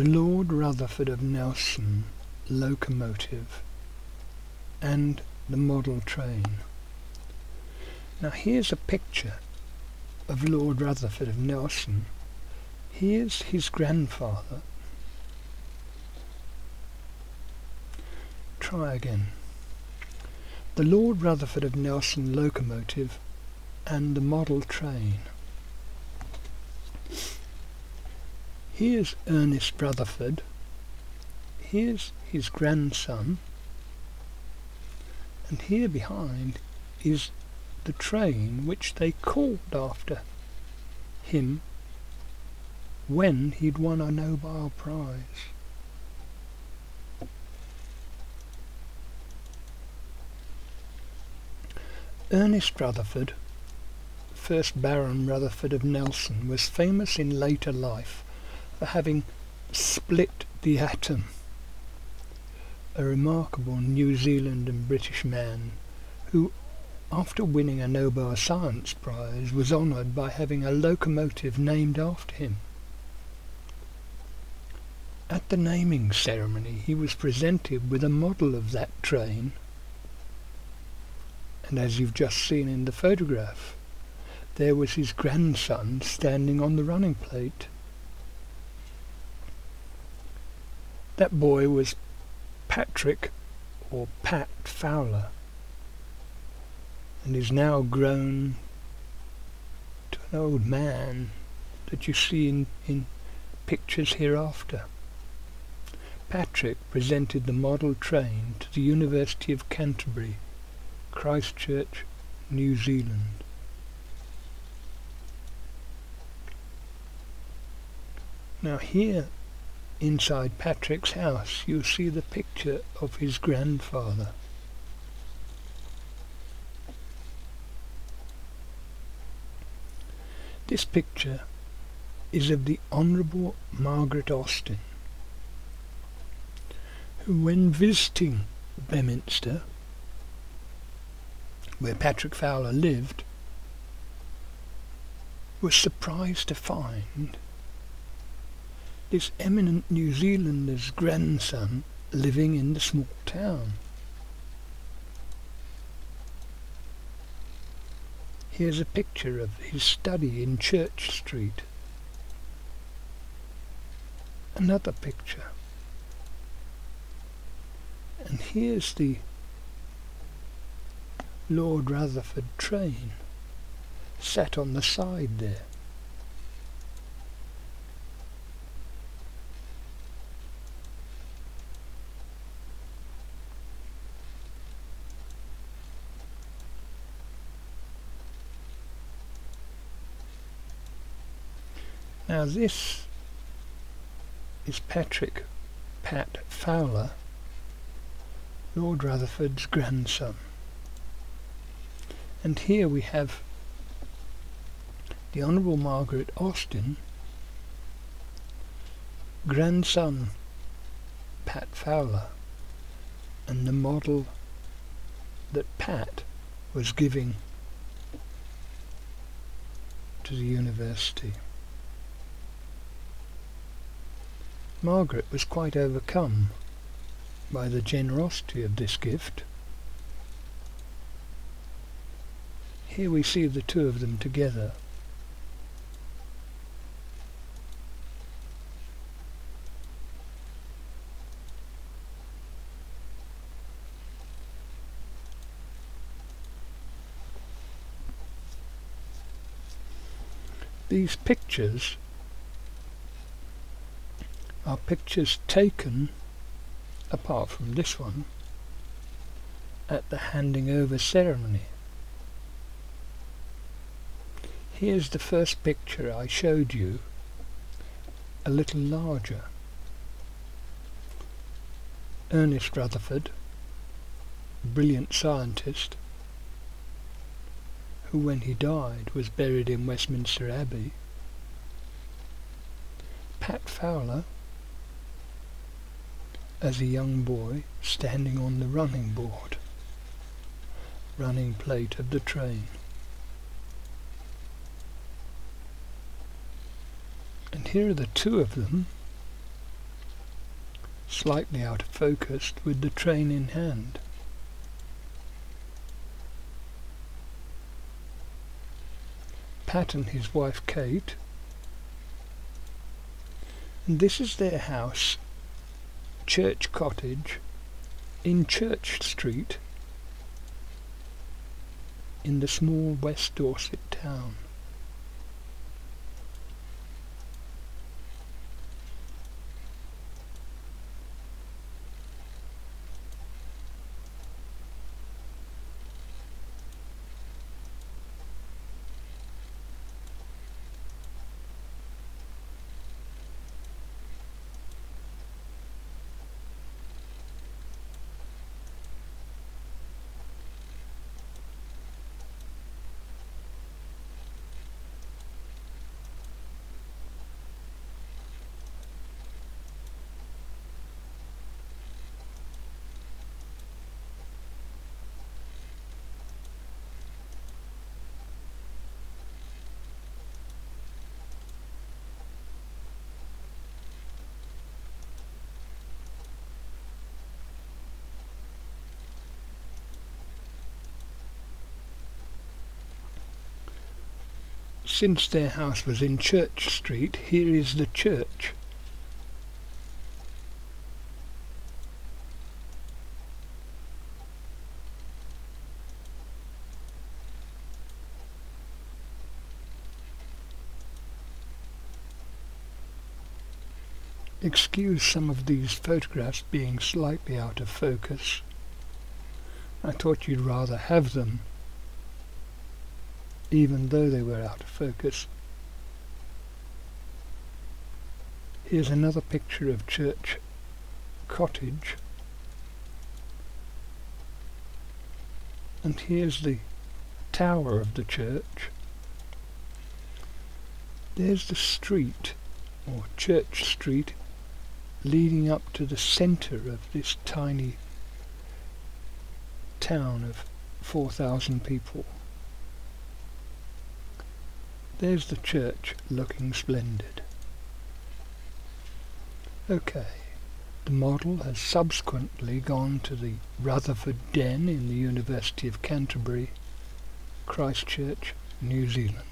the Lord Rutherford of Nelson locomotive and the model train. Now here's a picture of Lord Rutherford of Nelson. Here's his grandfather. Try again. The Lord Rutherford of Nelson locomotive and the model train. Here's Ernest Rutherford. Here's his grandson. And here behind is the train which they called after him when he'd won a Nobel Prize. Ernest Rutherford, first Baron Rutherford of Nelson, was famous in later life for having split the atom, a remarkable New Zealand and British man who, after winning a Nobel Science Prize, was honoured by having a locomotive named after him. At the naming ceremony he was presented with a model of that train, and as you've just seen in the photograph, there was his grandson standing on the running plate. That boy was Patrick, or Pat Fowler, and is now grown to an old man that you see in pictures hereafter. Patrick presented the model train to the University of Canterbury, Christchurch, New Zealand. Now here, inside Patrick's house, you'll see the picture of his grandfather. This picture is of the Honourable Margaret Austin, who, when visiting Beminster, where Patrick Fowler lived, was surprised to find this eminent New Zealander's grandson living in the small town. Here's a picture of his study in Church Street. Another picture. And here's the Lord Rutherford train, sat on the side there. Now this is Patrick Pat Fowler, Lord Rutherford's grandson. And here we have the Honourable Margaret Austin, grandson Pat Fowler, and the model that Pat was giving to the university. Margaret was quite overcome by the generosity of this gift. Here we see the two of them together. These pictures are pictures taken, apart from this one, at the handing over ceremony. Here's the first picture I showed you, a little larger. Ernest Rutherford, brilliant scientist, who when he died was buried in Westminster Abbey. Pat Fowler, as a young boy, standing on the running board, running plate of the train. And here are the two of them slightly out of focus with the TRAiN in hand. Pat and his wife Kate, and this is their house, Church Cottage, in Church Street, in the small West Dorset town. Since their house was in Church Street, here is the church. Excuse some of these photographs being slightly out of focus. I thought you'd rather have them, even though they were out of focus. Here's another picture of Church Cottage, and here's the tower of the church. There's the street, or Church Street, leading up to the centre of this tiny town of 4,000 people. There's the church looking splendid. Okay, the model has subsequently gone to the Rutherford Den in the University of Canterbury, Christchurch, New Zealand.